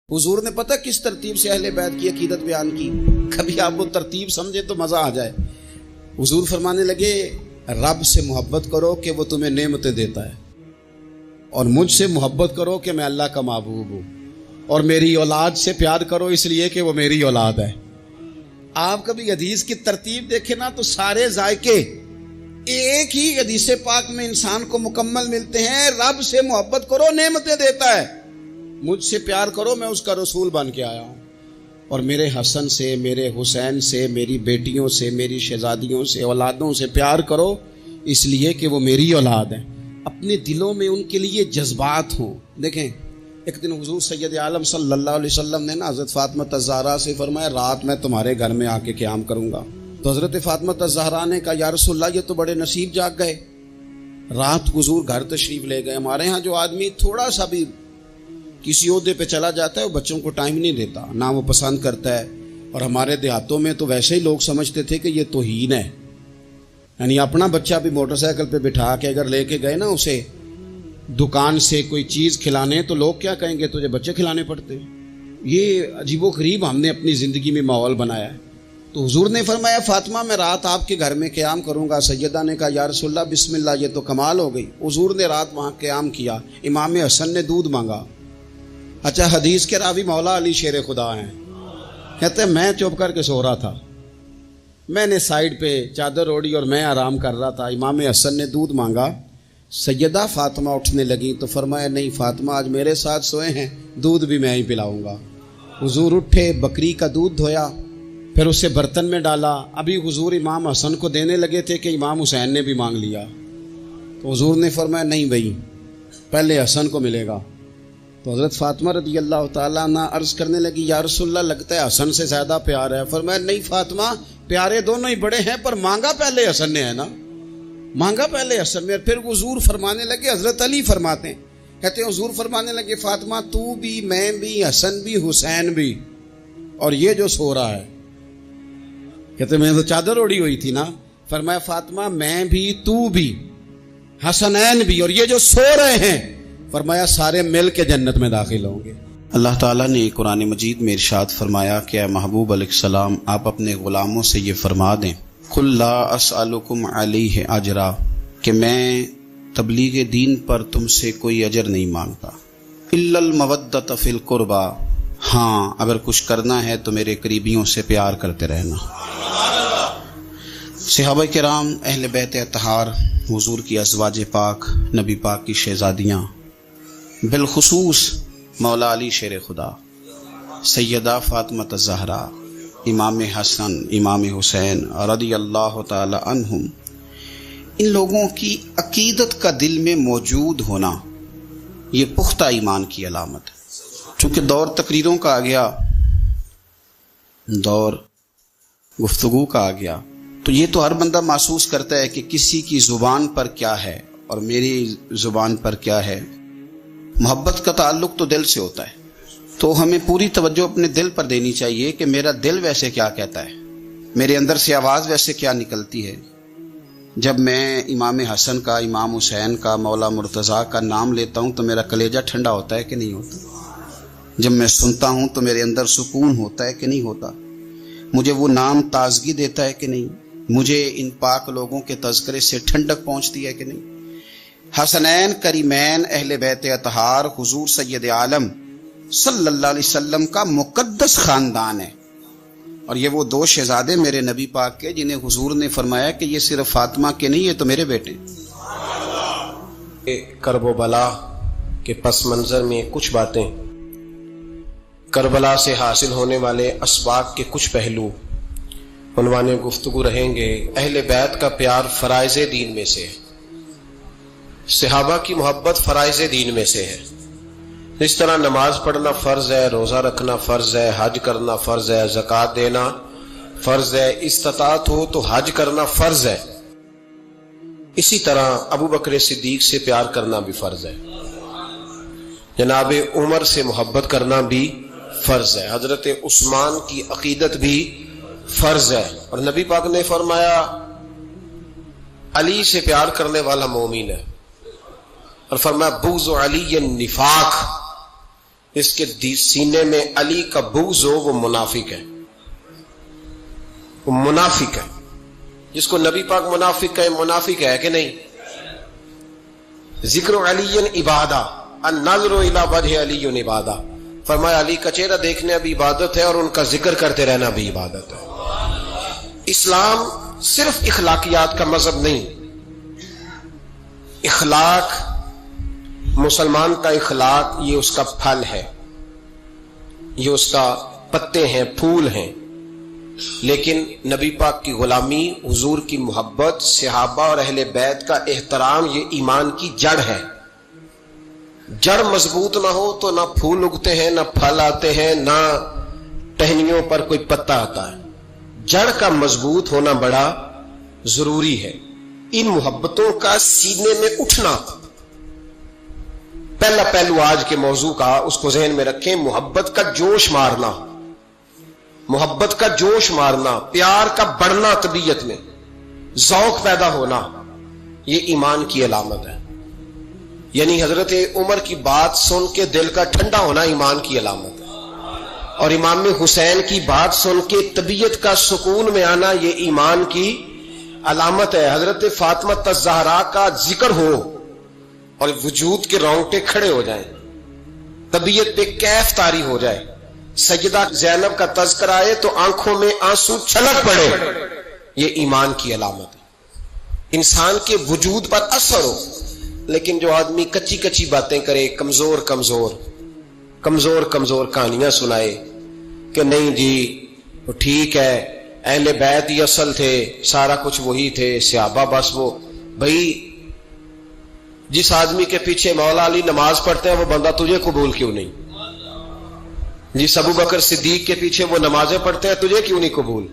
حضور نے پتہ کس ترتیب سے اہل بیت کی عقیدت بیان کی؟ کبھی آپ وہ ترتیب سمجھے تو مزہ آ جائے۔ حضور فرمانے لگے رب سے محبت کرو کہ وہ تمہیں نعمتیں دیتا ہے، اور مجھ سے محبت کرو کہ میں اللہ کا محبوب ہوں، اور میری اولاد سے پیار کرو اس لیے کہ وہ میری اولاد ہے۔ آپ کبھی حدیث کی ترتیب دیکھیں نا تو سارے ذائقے ایک ہی حدیث پاک میں انسان کو مکمل ملتے ہیں۔ رب سے محبت کرو نعمتیں دیتا ہے، مجھ سے پیار کرو میں اس کا رسول بن کے آیا ہوں، اور میرے حسن سے، میرے حسین سے، میری بیٹیوں سے، میری شہزادیوں سے، اولادوں سے پیار کرو اس لیے کہ وہ میری اولاد ہیں۔ اپنے دلوں میں ان کے لیے جذبات ہوں۔ دیکھیں ایک دن حضور سید عالم صلی اللہ علیہ وسلم نے نا حضرت فاطمہ الزہرا سے فرمایا رات میں تمہارے گھر میں آ کے قیام کروں گا۔ تو حضرت فاطمہ الزہرا نے کہا یا رسول اللہ یہ تو بڑے نصیب جاگ گئے، رات حضور گھر تشریف لے گئے۔ ہمارے ہاں جو آدمی تھوڑا سا بھی کسی عہدے پہ چلا جاتا ہے وہ بچوں کو ٹائم نہیں دیتا، نہ وہ پسند کرتا ہے، اور ہمارے دیہاتوں میں تو ویسے ہی لوگ سمجھتے تھے کہ یہ توہین ہے، یعنی اپنا بچہ بھی موٹر سائیکل پہ بٹھا کے اگر لے کے گئے نا اسے دکان سے کوئی چیز کھلانے تو لوگ کیا کہیں گے تجھے بچے کھلانے پڑتے ہیں۔ یہ عجیب و غریب ہم نے اپنی زندگی میں ماحول بنایا ہے۔ تو حضور نے فرمایا فاطمہ میں رات آپ کے گھر میں قیام کروں گا۔ سیدہ نے کہا یا رسول اللہ بسم اللہ، یہ تو کمال ہو گئی۔ حضور نے رات وہاں قیام کیا، امام حسن نے دودھ مانگا۔ اچھا حدیث کے راوی مولا علی شیر خدا ہیں، کہتے ہیں میں چپ کر کے سو رہا تھا، میں نے سائیڈ پہ چادر اوڑھی اور میں آرام کر رہا تھا۔ امام حسن نے دودھ مانگا، سیدہ فاطمہ اٹھنے لگی تو فرمایا نہیں فاطمہ آج میرے ساتھ سوئے ہیں، دودھ بھی میں ہی پلاؤں گا۔ حضور اٹھے، بکری کا دودھ دھویا، پھر اسے برتن میں ڈالا۔ ابھی حضور امام حسن کو دینے لگے تھے کہ امام حسین نے بھی مانگ لیا۔ تو حضور نے فرمایا نہیں بھائی پہلے حسن کو ملے گا۔ تو حضرت فاطمہ رضی اللہ تعالیٰ عنہ عرض کرنے لگی یا رسول اللہ لگتا ہے حسن سے زیادہ پیار ہے۔ فرمایا نہیں فاطمہ پیارے دونوں ہی بڑے ہیں، پر مانگا پہلے حسن نے ہے نا، مانگا پہلے حسن نے۔ پھر حضور فرمانے لگے، حضرت علی فرماتے ہیں، کہتے ہیں حضور فرمانے لگے فاطمہ تو بھی، میں بھی، حسن بھی، حسین بھی، اور یہ جو سو رہا ہے، کہتے ہیں میں تو چادر اوڑھی ہوئی تھی نا۔ فرمایا فاطمہ میں بھی، تو بھی، حسنین بھی، اور یہ جو سو رہے ہیں فرمایا سارے مل کے جنت میں داخل ہوں گے۔ اللہ تعالیٰ نے قرآن مجید میں ارشاد فرمایا کہ اے محبوب علیہ السلام آپ اپنے غلاموں سے یہ فرما دیں قل لا اسألکم علیہ اجرا، کہ میں تبلیغ دین پر تم سے کوئی اجر نہیں مانگتا، الا المودۃ فی القربى، ہاں اگر کچھ کرنا ہے تو میرے قریبیوں سے پیار کرتے رہنا۔ صحابہ کرام، اہل بیت اطہار، حضور کی ازواج پاک، نبی پاک کی شہزادیاں، بالخصوص مولا علی شیر خدا، سیدہ فاطمہ الزہرا، امام حسن، امام حسین رضی اللہ تعالی عنہم، ان لوگوں کی عقیدت کا دل میں موجود ہونا یہ پختہ ایمان کی علامت ہے۔ چونکہ دور تقریروں کا آ گیا، دور گفتگو کا آ گیا، تو یہ تو ہر بندہ محسوس کرتا ہے کہ کسی کی زبان پر کیا ہے اور میری زبان پر کیا ہے۔ محبت کا تعلق تو دل سے ہوتا ہے، تو ہمیں پوری توجہ اپنے دل پر دینی چاہیے کہ میرا دل ویسے کیا کہتا ہے، میرے اندر سے آواز ویسے کیا نکلتی ہے۔ جب میں امام حسن کا، امام حسین کا، مولا مرتضیٰ کا نام لیتا ہوں تو میرا کلیجہ ٹھنڈا ہوتا ہے کہ نہیں ہوتا؟ جب میں سنتا ہوں تو میرے اندر سکون ہوتا ہے کہ نہیں ہوتا؟ مجھے وہ نام تازگی دیتا ہے کہ نہیں؟ مجھے ان پاک لوگوں کے تذکرے سے ٹھنڈک پہنچتی ہے کہ نہیں؟ حسنین کریمین، اہل بیت اطہار، حضور سید عالم صلی اللہ علیہ وسلم کا مقدس خاندان ہے، اور یہ وہ دو شہزادے میرے نبی پاک کے جنہیں حضور نے فرمایا کہ یہ صرف فاطمہ کے نہیں، یہ تو میرے بیٹے ہیں۔ کرب و بلا کے پس منظر میں کچھ باتیں، کربلا سے حاصل ہونے والے اسباق کے کچھ پہلو عنوان گفتگو رہیں گے۔ اہل بیت کا پیار فرائض دین میں سے ہے، صحابہ کی محبت فرائض دین میں سے ہے۔ اس طرح نماز پڑھنا فرض ہے، روزہ رکھنا فرض ہے، حج کرنا فرض ہے، زکوٰۃ دینا فرض ہے، استطاعت ہو تو حج کرنا فرض ہے، اسی طرح ابو بکر صدیق سے پیار کرنا بھی فرض ہے، جناب عمر سے محبت کرنا بھی فرض ہے، حضرت عثمان کی عقیدت بھی فرض ہے۔ اور نبی پاک نے فرمایا علی سے پیار کرنے والا مومن ہے، اور فرمایا بغض علی نفاق، اس کے سینے میں علی کا بغض ہو وہ منافق ہے، وہ منافق ہے. جس کو نبی پاک منافق کہے منافق ہے کہ نہیں؟ ذکر علی عبادہ، النظر الی وجہ علی عبادہ. فرمایا علی کا چہرہ دیکھنا بھی عبادت ہے اور ان کا ذکر کرتے رہنا بھی عبادت ہے. اسلام صرف اخلاقیات کا مذہب نہیں. اخلاق، مسلمان کا اخلاق یہ اس کا پھل ہے، یہ اس کا پتے ہیں، پھول ہیں. لیکن نبی پاک کی غلامی، حضور کی محبت، صحابہ اور اہل بیت کا احترام یہ ایمان کی جڑ ہے. جڑ مضبوط نہ ہو تو نہ پھول اگتے ہیں، نہ پھل آتے ہیں، نہ ٹہنیوں پر کوئی پتا آتا ہے. جڑ کا مضبوط ہونا بڑا ضروری ہے. ان محبتوں کا سینے میں اٹھنا پہلا پہلو آج کے موضوع کا، اس کو ذہن میں رکھیں. محبت کا جوش مارنا، محبت کا جوش مارنا، پیار کا بڑھنا، طبیعت میں ذوق پیدا ہونا، یہ ایمان کی علامت ہے. یعنی حضرت عمر کی بات سن کے دل کا ٹھنڈا ہونا ایمان کی علامت ہے، اور امام حسین کی بات سن کے طبیعت کا سکون میں آنا یہ ایمان کی علامت ہے. حضرت فاطمہ الزہرا کا ذکر ہو اور وجود کے رونگٹے کھڑے ہو جائیں، طبیعت پہ کیف طاری ہو جائے. سیدہ زینب کا تذکر آئے تو آنکھوں میں آنسو چھلک پڑے، یہ ایمان کی علامت ہے. انسان کے وجود پر اثر ہو. لیکن جو آدمی کچی کچی باتیں کرے، کمزور کمزور کمزور کمزور کہانیاں سنائے کہ نہیں جی وہ ٹھیک ہے، اہل بیت ہی اصل تھے، سارا کچھ وہی تھے، صحابہ بس وہ. بھائی جس آدمی کے پیچھے مولا علی نماز پڑھتے ہیں وہ بندہ تجھے قبول کیوں نہیں؟ جس ابو بکر صدیق کے پیچھے وہ نمازیں پڑھتے ہیں تجھے کیوں نہیں قبول؟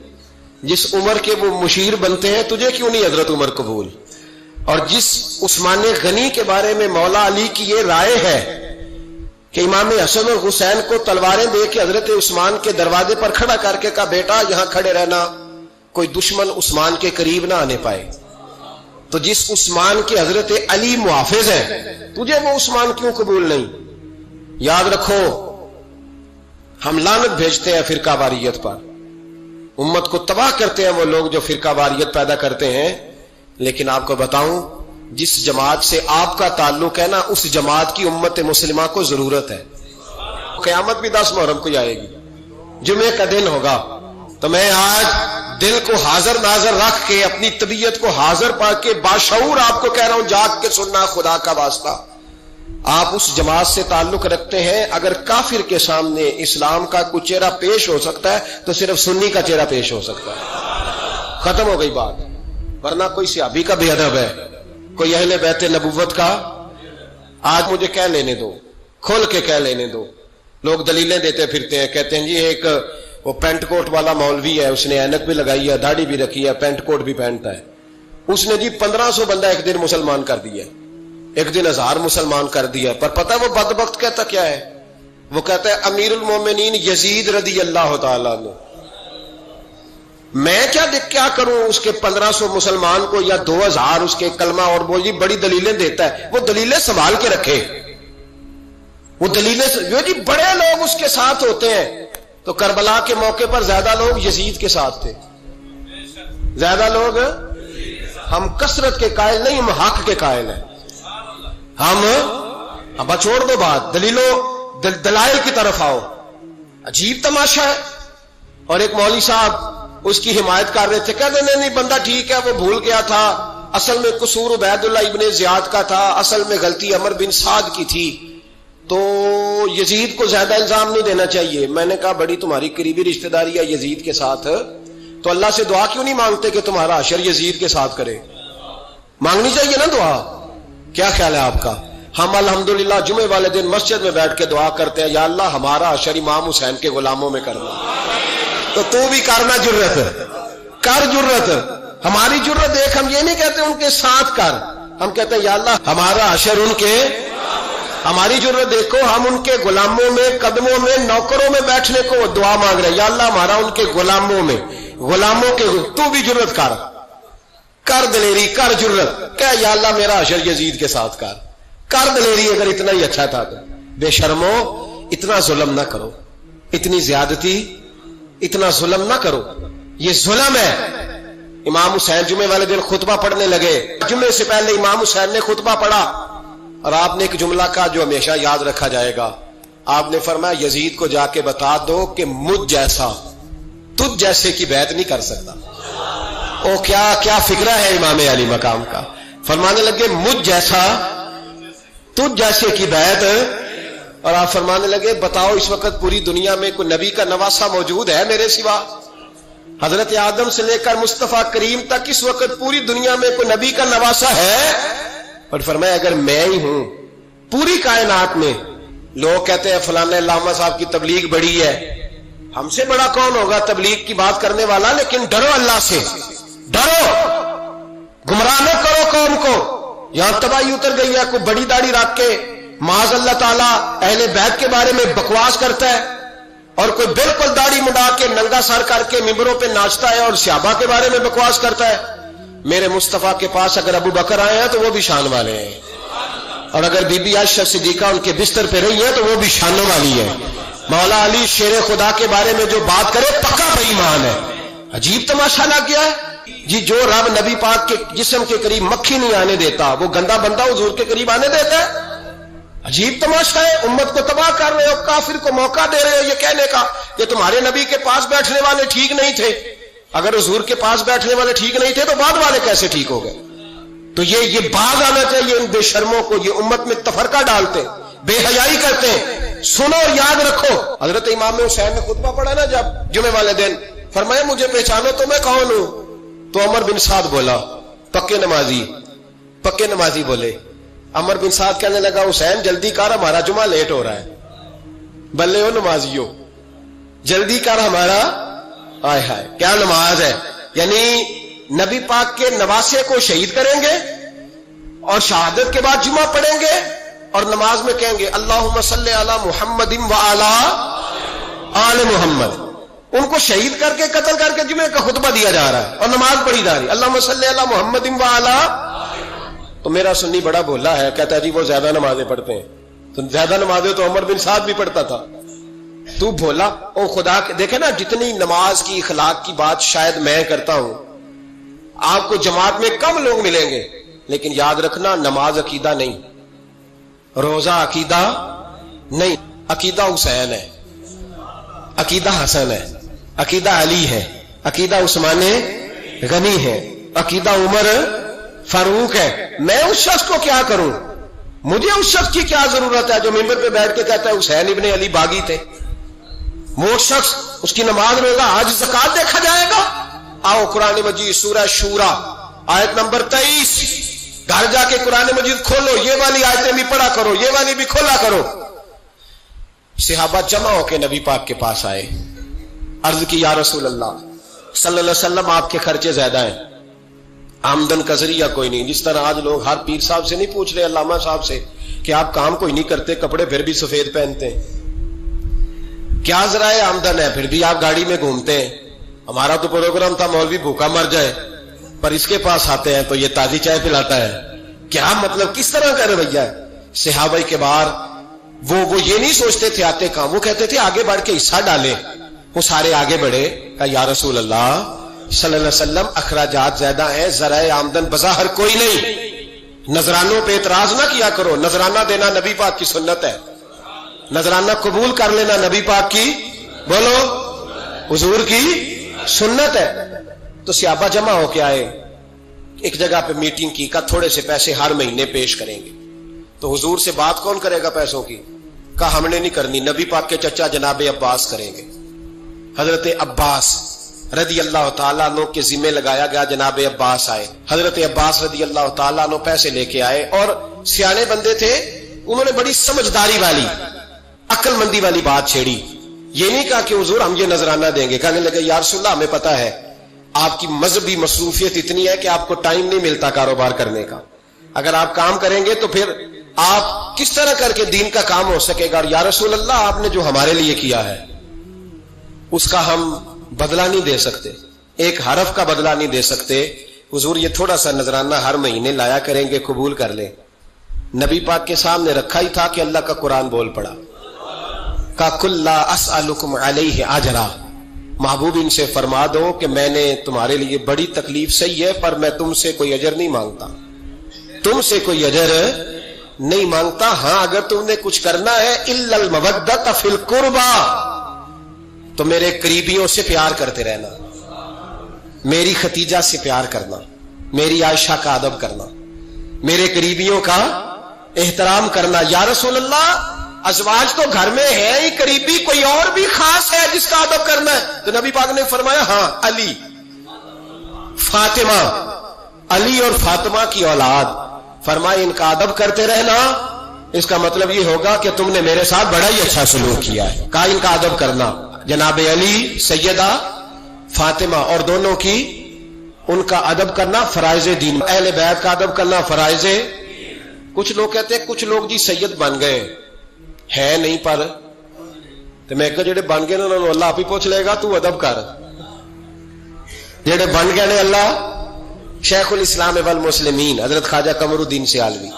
جس عمر کے وہ مشیر بنتے ہیں تجھے کیوں نہیں حضرت عمر قبول؟ اور جس عثمان غنی کے بارے میں مولا علی کی یہ رائے ہے کہ امام حسن اور حسین کو تلواریں دے کے حضرت عثمان کے دروازے پر کھڑا کر کے کہا بیٹا یہاں کھڑے رہنا، کوئی دشمن عثمان کے قریب نہ آنے پائے. تو جس عثمان کے حضرت علی محافظ ہیں تجھے وہ عثمان کیوں قبول نہیں؟ یاد رکھو ہم لعنت بھیجتے ہیں فرقہ واریت پر، امت کو تباہ کرتے ہیں وہ لوگ جو فرقہ واریت پیدا کرتے ہیں. لیکن آپ کو بتاؤں جس جماعت سے آپ کا تعلق ہے نا اس جماعت کی امت مسلمہ کو ضرورت ہے. قیامت بھی 10 محرم کو آئے گی، جمعے کا دن ہوگا. تو میں آج دل کو حاضر ناظر رکھ کے اپنی طبیعت کو حاضر پا کے باشعور آپ کو کہہ رہا ہوں جاگ کے سننا خدا کا واسطہ. آپ اس جماعت سے تعلق رکھتے ہیں، اگر کافر کے سامنے اسلام کا کوئی چہرہ پیش ہو سکتا ہے تو صرف سنی کا چہرہ پیش ہو سکتا ہے. ختم ہو گئی بات. ورنہ کوئی صحابی کا بے ادب ہے، کوئی اہل بیت نبوت کا. آج مجھے کہہ لینے دو، کھول کے کہہ لینے دو. لوگ دلیلیں دیتے پھرتے ہیں، کہتے ہیں جی ایک وہ پینٹ کوٹ والا مولوی ہے، اس نے اینک بھی لگائی ہے، داڑھی بھی رکھی ہے، پینٹ کوٹ بھی پہنتا ہے، اس نے جی 1500 بندہ ایک دن مسلمان کر دیا، ایک دن 1000 مسلمان کر دیا. پر پتہ وہ بدبخت کہتا کیا ہے؟ وہ کہتا ہے امیر المومنین یزید رضی اللہ تعالیٰ عنہ. میں کیا کروں اس کے 1500 مسلمان کو یا 2000 اس کے کلمہ اور بولی بڑی دلیلیں دیتا ہے. وہ دلیلیں سنبھال کے رکھے، وہ دلیلیں جو جی بڑے لوگ اس کے ساتھ ہوتے ہیں. تو کربلا کے موقع پر زیادہ لوگ یزید کے ساتھ تھے، زیادہ لوگ. ہم کثرت کے قائل نہیں، ہم حق کے قائل ہیں. ہم چھوڑ دو بات، دلائل کی طرف آؤ. عجیب تماشا ہے. اور ایک مولوی صاحب اس کی حمایت کر رہے تھے، کہتے نہیں بندہ ٹھیک ہے، وہ بھول گیا تھا، اصل میں قصور عبید اللہ ابن زیاد کا تھا، اصل میں غلطی عمر بن سعد کی تھی، تو یزید کو زیادہ الزام نہیں دینا چاہیے. میں نے کہا بڑی تمہاری قریبی رشتہ داری ہے یزید کے ساتھ، تو اللہ سے دعا کیوں نہیں مانگتے کہ تمہارا حشر یزید کے ساتھ کرے؟ مانگنی چاہیے نا دعا. کیا خیال ہے آپ کا؟ ہم الحمدللہ جمعے والے دن مسجد میں بیٹھ کے دعا کرتے ہیں، یا اللہ ہمارا حشر امام حسین کے غلاموں میں کرنا. تو بھی کرنا جرت کر، جرت ہماری جرت دیکھ. ہم یہ نہیں کہتے ان کے ساتھ کر، ہم کہتے ہیں یا اللہ ہمارا حشر ان کے. ہماری جرت دیکھو، ہم ان کے غلاموں میں، قدموں میں، نوکروں میں بیٹھنے کو دعا مانگ رہے ہیں، یا اللہ ہمارا ان کے غلاموں میں، غلاموں کے. تو بھی جرت کر دلیری، کر جرت، کہ یا اللہ میرا حشر یزید کے ساتھ کر دلیری. اگر اتنا ہی اچھا تھا تو بے شرمو اتنا ظلم نہ کرو، اتنی زیادتی، اتنا ظلم نہ کرو، یہ ظلم ہے۔ امام حسین جمعے والے دن خطبہ پڑھنے لگے، جمعے سے پہلے امام حسین نے خطبہ پڑھا اور آپ نے ایک جملہ کہا جو ہمیشہ یاد رکھا جائے گا۔ آپ نے فرمایا یزید کو جا کے بتا دو کہ مجھ جیسا تجھ جیسے کی بیعت نہیں کر سکتا۔ او کیا فکرہ ہے امام علی مقام کا۔ فرمانے لگے مجھ جیسا تجھ جیسے کی بیعت، اور آپ فرمانے لگے بتاؤ اس وقت پوری دنیا میں کوئی نبی کا نواسا موجود ہے میرے سوا؟ حضرت آدم سے لے کر مصطفیٰ کریم تک اس وقت پوری دنیا میں کوئی نبی کا نواسا ہے؟ اور فرمایا اگر میں ہی ہوں پوری کائنات میں، لوگ کہتے ہیں فلانے علامہ صاحب کی تبلیغ بڑی ہے، ہم سے بڑا کون ہوگا تبلیغ کی بات کرنے والا؟ لیکن ڈرو اللہ سے، ڈرو، گمراہ نہ کرو قوم کو۔ یہاں تباہی اتر گئی ہے، کوئی بڑی داڑھی رکھ کے معاذ اللہ تعالیٰ اہل بیت کے بارے میں بکواس کرتا ہے، اور کوئی بالکل داڑھی مڈا کے ننگا سر کر کے ممبروں پہ ناچتا ہے اور صحابہ کے بارے میں بکواس کرتا ہے۔ میرے مصطفیٰ کے پاس اگر ابو بکر آئے ہیں تو وہ بھی شان والے ہیں، اور اگر بی بی عائشہ صدیقہ ان کے بستر پہ رہی ہے تو وہ بھی شانوں والی ہے۔ مولا علی شیر خدا کے بارے میں جو بات کرے پکا بے ایمان ہے۔ عجیب تماشا لگ گیا ہے جی، جو رب نبی پاک کے جسم کے قریب مکھی نہیں آنے دیتا وہ گندا بندہ حضور کے قریب آنے دیتا ہے؟ عجیب تماشا ہے، امت کو تباہ کر رہے ہو، کافر کو موقع دے رہے ہو یہ کہنے کا کہ تمہارے نبی کے پاس بیٹھنے والے ٹھیک نہیں تھے۔ اگر حضور کے پاس بیٹھنے والے ٹھیک نہیں تھے تو بعد والے کیسے ٹھیک ہو گئے؟ تو یہ باز آنا چاہیے ان بے شرموں کو، یہ امت میں تفرقہ ڈالتے، بے حیائی کرتے ہیں۔ سنو اور یاد رکھو، حضرت امام حسین نے خطبہ پڑھا نا جب جمعے والے دن، فرمایا مجھے پہچانو تو میں کون ہوں؟ تو عمر بن سعد بولا، پکے نمازی بولے۔ عمر بن سعد کہنے لگا حسین جلدی کر ہمارا جمعہ لیٹ ہو رہا ہے۔ بلے ہو نمازیو، جلدی کر ہمارا، آئے ہائے کیا نماز ہے! یعنی نبی پاک کے نواسے کو شہید کریں گے اور شہادت کے بعد جمعہ پڑھیں گے اور نماز میں کہیں گے اللہم صلی علی محمد وعلی آل محمد۔ ان کو شہید کر کے قتل کر کے جمعے کا خطبہ دیا جا رہا ہے اور نماز پڑھی جا رہی ہے اللہم صلی علی محمد وعلی۔ تو میرا سنی بڑا بھولا ہے، کہتا ہے جی وہ زیادہ نمازیں پڑھتے ہیں۔ تو زیادہ نمازیں تو عمر بن سعد بھی پڑھتا تھا، تو بھولا۔ او خدا کے دیکھے نا، جتنی نماز کی اخلاق کی بات شاید میں کرتا ہوں، آپ کو جماعت میں کم لوگ ملیں گے، لیکن یاد رکھنا نماز عقیدہ نہیں، روزہ عقیدہ نہیں، عقیدہ حسین ہے، عقیدہ حسن ہے، عقیدہ علی ہے، عقیدہ عثمان غنی ہے، عقیدہ عمر فاروق ہے۔ میں اس شخص کو کیا کروں؟ مجھے اس شخص کی کیا ضرورت ہے جو ممبر پہ بیٹھ کے کہتا ہے حسین ابن علی باغی تھے؟ وہ شخص، اس کی نماز روزہ حج زکات دیکھا جائے گا۔ آؤ قرآن مجید سورہ شورا آیت نمبر 23، گھر جا کے قرآن مجید کھولو، یہ والی آیتیں بھی پڑھا کرو، یہ والی بھی کھولا کرو۔ صحابہ جمع ہو کے نبی پاک کے پاس آئے، عرض کی یا رسول اللہ صلی اللہ علیہ وسلم آپ کے خرچے زیادہ ہیں، آمدن کا ذریعہ کوئی نہیں۔ جس طرح آج لوگ ہر پیر صاحب سے نہیں پوچھ رہے، علامہ صاحب سے، کہ آپ کام کوئی نہیں کرتے، کپڑے پھر بھی سفید پہنتے ہیں، کیا ذرائع آمدن ہے، پھر بھی آپ گاڑی میں گھومتے ہیں۔ ہمارا تو پروگرام تھا مولوی بھوکا مر جائے، پر اس کے پاس آتے ہیں تو یہ تازی چائے پلاتا ہے۔ کیا مطلب، کس طرح کا رویہ ہے؟ صحابہ کے بار وہ یہ نہیں سوچتے تھے آتے کام، وہ کہتے تھے آگے بڑھ کے حصہ ڈالے۔ وہ سارے آگے بڑھے، کہا یا رسول اللہ صلی اللہ علیہ وسلم اخراجات زیادہ ہیں، ذرائع آمدن بظاہر کوئی نہیں، نذرانوں پہ اعتراض نہ کیا کرو، نذرانہ دینا نبی پاک کی سنت ہے، نذرانہ قبول کر لینا نبی پاک کی، بولو، حضور کی سنت ہے۔ تو صحابہ جمع ہو کے آئے، ایک جگہ پہ میٹنگ کی، کہا تھوڑے سے پیسے ہر مہینے پیش کریں گے۔ تو حضور سے بات کون کرے گا پیسوں کی؟ کہا ہم نے نہیں کرنی، نبی پاک کے چچا جناب عباس کریں گے۔ حضرت عباس رضی اللہ تعالیٰ عنہ کے ذمہ لگایا گیا، جناب عباس آئے، حضرت عباس رضی اللہ تعالیٰ عنہ پیسے لے کے آئے، اور سیانے بندے تھے، انہوں نے بڑی سمجھداری والی، عقل مندی والی بات چھیڑی۔ یہ نہیں کہا کہ حضور ہم یہ نذرانہ دیں گے، کہنے لگے یا رسول اللہ ہمیں پتہ ہے آپ کی مذہبی مصروفیت اتنی ہے کہ آپ کو ٹائم نہیں ملتا کاروبار کرنے کا، اگر آپ کام کریں گے تو پھر آپ کس طرح کر کے دین کا کام ہو سکے گا، اور یا رسول اللہ آپ نے جو ہمارے لیے کیا ہے اس کا ہم بدلہ نہیں دے سکتے، ایک حرف کا بدلہ نہیں دے سکتے، حضور یہ تھوڑا سا نذرانہ ہر مہینے لایا کریں گے، قبول کر لیں۔ نبی پاک کے سامنے رکھا ہی تھا کہ اللہ کا قرآن بول پڑا، کا کلا اسألکم علیہ اجرا، محبوب ان سے فرما دو کہ میں نے تمہارے لیے بڑی تکلیف سہی ہے، پر میں تم سے کوئی اجر نہیں مانگتا، تم سے کوئی اجر نہیں مانگتا۔ ہاں اگر تم نے کچھ کرنا ہے الا المودۃ فی القربى، تو میرے قریبیوں سے پیار کرتے رہنا، میری ختیجہ سے پیار کرنا، میری عائشہ کا ادب کرنا، میرے قریبیوں کا احترام کرنا۔ یا رسول اللہ ازواج تو گھر میں ہے ہی قریبی، کوئی اور بھی خاص ہے جس کا ادب کرنا ہے؟ تو نبی پاک نے فرمایا ہاں علی، فاطمہ، علی اور فاطمہ کی اولاد، فرمایا ان کا ادب کرتے رہنا، اس کا مطلب یہ ہوگا کہ تم نے میرے ساتھ بڑا ہی اچھا سلوک کیا ہے۔ کہا ان کا ادب کرنا، جناب علی، سیدہ فاطمہ اور دونوں کی ان کا ادب کرنا فرائض دین، اہل بیت کا ادب کرنا فرائض۔ کچھ لوگ کہتے ہیں کچھ لوگ جی سید بن گئے، ہے نہیں، پر تو میں کہ جڑے بن گئے انہوں نے اللہ آپ ہی پوچھ لے گا تو ادب کر، جڑے بن گئے نے اللہ۔ شیخ الاسلام والمسلمین حضرت خواجہ قمر الدین سیالوی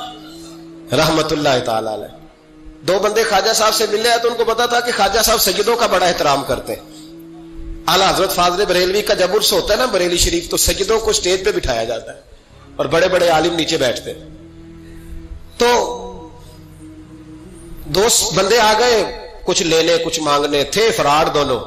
رحمت اللہ تعالی علیہ، دو بندے خواجہ صاحب سے ملے ہیں تو ان کو پتا تھا کہ خواجہ صاحب سیدوں کا بڑا احترام کرتے ہیں۔ اعلیٰ حضرت فاضل بریلوی کا جب عرس ہوتا ہے نا بریلی شریف، تو سیدوں کو سٹیج پہ بٹھایا جاتا ہے اور بڑے بڑے عالم نیچے بیٹھتے ہیں۔ تو دو بندے آ گئے، کچھ لینے کچھ مانگنے، تھے فرار دونوں۔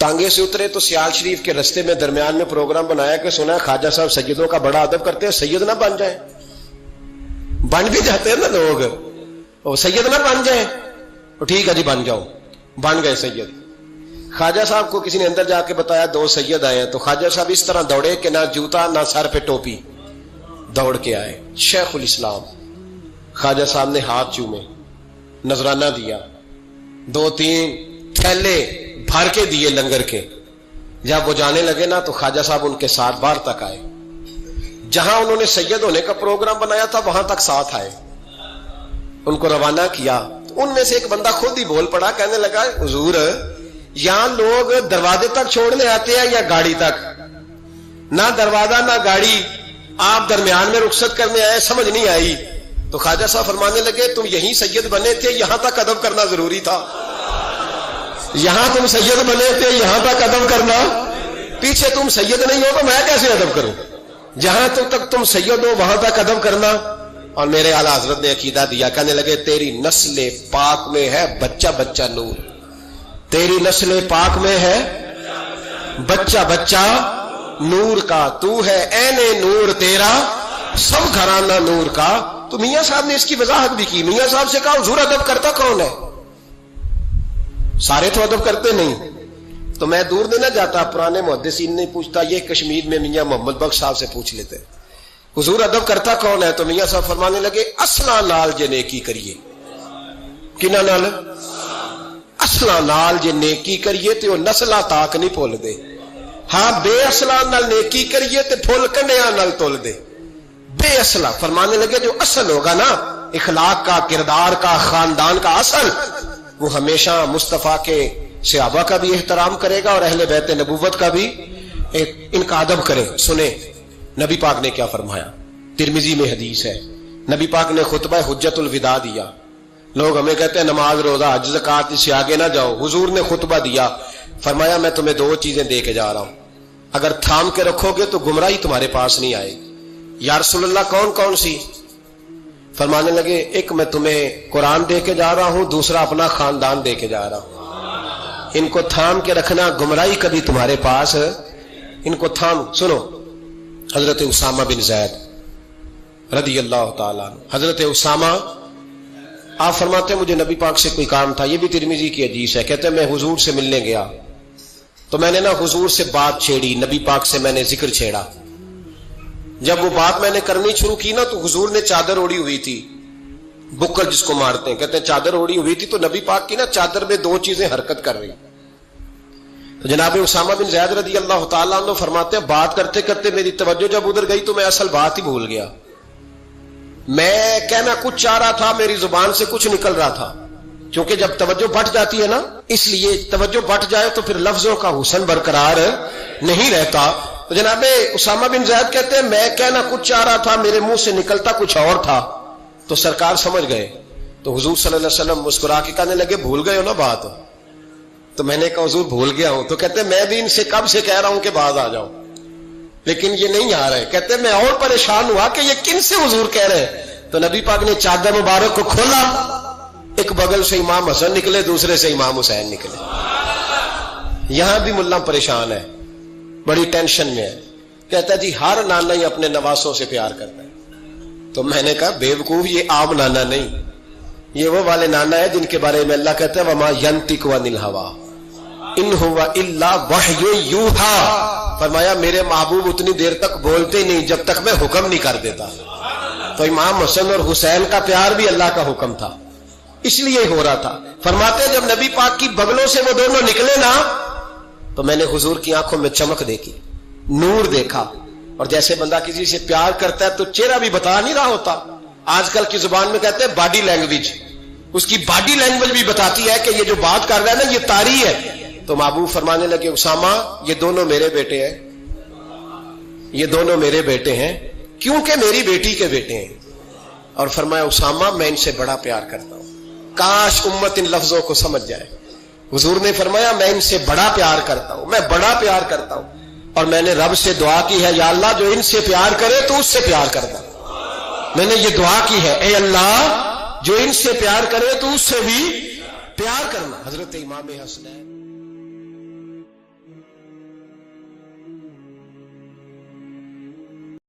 ٹانگے سے اترے تو سیال شریف کے رستے میں درمیان میں پروگرام بنایا کہ سنا ہے خواجہ صاحب سیدوں کا بڑا ادب کرتے ہیں، سید نہ بن جائیں، بن بھی جاتے ہیں نا لوگ، وہ سید نہ بن جائیں، ٹھیک ہے جی بن جاؤ، بن گئے سید۔ خواجہ صاحب کو کسی نے اندر جا کے بتایا دو سید آئے ہیں، تو خواجہ صاحب اس طرح دوڑے کہ نہ جوتا نہ سر پہ ٹوپی، دوڑ کے آئے۔ شیخ الاسلام خواجہ صاحب نے ہاتھ چومے، نذرانہ دیا، 2-3 تھیلے بھر کے دیے لنگر کے۔ جب وہ جانے لگے نا تو خواجہ صاحب ان کے ساتھ باہر تک آئے، جہاں انہوں نے سید ہونے کا پروگرام بنایا تھا وہاں تک ساتھ آئے، ان کو روانہ کیا۔ تو ان میں سے ایک بندہ خود ہی بول پڑا، کہنے لگا حضور یہاں لوگ دروازے تک چھوڑنے آتے ہیں یا گاڑی تک؟ نہ دروازہ نہ گاڑی، آپ درمیان میں رخصت کرنے آئے، سمجھ نہیں آئی۔ تو خواجہ صاحب فرمانے لگے تم یہیں سید بنے تھے، یہاں تک ادب کرنا ضروری تھا، یہاں تم سید بنے تھے، یہاں تک ادب کرنا، پیچھے تم سید نہیں ہو تو میں کیسے ادب کروں؟ جہاں تک تم سید ہو وہاں تک ادب کرنا۔ اور میرے اعلیٰ حضرت نے عقیدہ دیا، کہنے لگے تیری نسل پاک میں ہے بچہ بچہ نور، تیری نسل پاک میں ہے بچہ بچہ نور کا، تو ہے عین نور تیرا سب گھرانہ نور کا۔ تو میاں صاحب نے اس کی وضاحت بھی کی، میاں صاحب سے کہا حضور ادب کرتا کون ہے؟ سارے تو ادب کرتے نہیں۔ تو میں دور نہیں جاتا، پرانے محدثین نہیں پوچھتا، یہ کشمیر میں میاں محمد بخش صاحب سے پوچھ لیتے حضور ادب کرتا کون ہے؟ تو میاں صاحب فرمانے لگے اصلا نال جے نیکی کریے، کنہ نال؟ اصلا نال جے نیکی کریے تو نسلہ تاک نہیں پھول دے، ہاں بے اصلا نال نیکی کریے تو پھول کنڈیاں نال تول دے۔ بے اصلا فرمانے لگے جو اصل ہوگا نا اخلاق کا، کردار کا، خاندان کا اصل، وہ ہمیشہ مصطفیٰ کے صحابہ کا بھی احترام کرے گا اور اہل بیت نبوت کا بھی ان کا ادب کرے۔ سنیں نبی پاک نے کیا فرمایا، ترمذی میں حدیث ہے، نبی پاک نے خطبہ حجت الوداع دیا۔ لوگ ہمیں کہتے ہیں نماز روزہ حج زکات سے آگے نہ جاؤ، حضور نے خطبہ دیا، فرمایا میں تمہیں 2 چیزیں دے کے جا رہا ہوں، اگر تھام کے رکھو گے تو گمراہی تمہارے پاس نہیں آئے گی۔ یا رسول اللہ کون کون سی؟ فرمانے لگے ایک میں تمہیں قرآن دے کے جا رہا ہوں، دوسرا اپنا خاندان دے کے جا رہا ہوں، ان کو تھام کے رکھنا، گمراہی کبھی تمہارے پاس ان کو تھام۔ سنو حضرت اسامہ بن زید رضی اللہ تعالیٰ عنہ، حضرت اسامہ آپ فرماتے ہیں مجھے نبی پاک سے کوئی کام تھا، یہ بھی ترمذی کی حدیث ہے، کہتے ہیں میں حضور سے ملنے گیا تو میں نے نا حضور سے بات چھیڑی، نبی پاک سے میں نے ذکر چھیڑا۔ جب وہ بات میں نے کرنی شروع کی نا تو حضور نے چادر اوڑی ہوئی تھی، بکر جس کو مارتے ہیں، کہتے ہیں چادر اوڑی ہوئی تھی، تو نبی پاک کی نا چادر میں 2 چیزیں حرکت کر رہی۔ تو جناب اسامہ بن زید رضی اللہ تعالیٰ عنہ فرماتے ہیں بات کرتے کرتے میری توجہ جب ادھر گئی تو میں اصل بات ہی بھول گیا، میں کہنا کچھ چاہ رہا تھا، میری زبان سے کچھ نکل رہا تھا، کیونکہ جب توجہ بٹ جاتی ہے نا، اس لیے توجہ بٹ جائے تو پھر لفظوں کا حسن برقرار نہیں رہتا۔ تو جناب اسامہ بن زید کہتے ہیں میں کہنا کچھ چاہ رہا تھا، میرے منہ سے نکلتا کچھ اور تھا، تو سرکار سمجھ گئے، تو تو حضور صلی اللہ علیہ وسلم مسکرا کے کہنے لگے بھول گئے ہو نا بات؟ تو میں نے کہا حضور بھول گیا ہوں. تو کہتے میں بھی ان سے کب سے کہہ رہا ہوں کہ بعد آ جاؤ, لیکن یہ نہیں آ رہے. کہتے میں اور پریشان ہوا کہ یہ کن سے حضور کہہ رہے ہیں. تو نبی پاک نے چادر مبارک کو کھولا, ایک بغل سے امام حسن نکلے, دوسرے سے امام حسین نکلے. یہاں بھی ملا پریشان ہے, بڑی ٹینشن میں ہے. کہتا ہے جی ہر نانا ہی اپنے نواسوں سے پیار کرتا ہے. تو میں نے کہا بیوقوف, یہ عام نانا نہیں, یہ وہ والے نانا ہے جن کے بارے میں اللہ کہتا ہے وما ینطق عن الہویٰ ان ہوا الا وحی یوحیٰ. فرمایا میرے محبوب اتنی دیر تک بولتے نہیں جب تک میں حکم نہیں کر دیتا. تو امام حسن اور حسین کا پیار بھی اللہ کا حکم تھا, اس لیے ہو رہا تھا. فرماتے جب نبی پاک کی بغلوں سے وہ دونوں نکلے نا, تو میں نے حضور کی آنکھوں میں چمک دیکھی, نور دیکھا. اور جیسے بندہ کسی سے پیار کرتا ہے تو چہرہ بھی بتا نہیں رہا ہوتا. آج کل کی زبان میں کہتے ہیں باڈی لینگویج, اس کی باڈی لینگویج بھی بتاتی ہے کہ یہ جو بات کر رہا ہے نا یہ طاری ہے. تو محبوب فرمانے لگے اسامہ یہ دونوں میرے بیٹے ہیں, یہ دونوں میرے بیٹے ہیں کیونکہ میری بیٹی کے بیٹے ہیں. اور فرمایا اسامہ میں ان سے بڑا پیار کرتا ہوں. کاش امت ان لفظوں کو سمجھ جائے. حضور نے فرمایا میں ان سے بڑا پیار کرتا ہوں, میں بڑا پیار کرتا ہوں. اور میں نے رب سے دعا کی ہے یا اللہ جو ان سے پیار کرے تو اس سے پیار کرتا. میں نے یہ دعا کی ہے اے اللہ جو ان سے پیار کرے تو اس سے بھی پیار کرنا. حضرت امام حسنین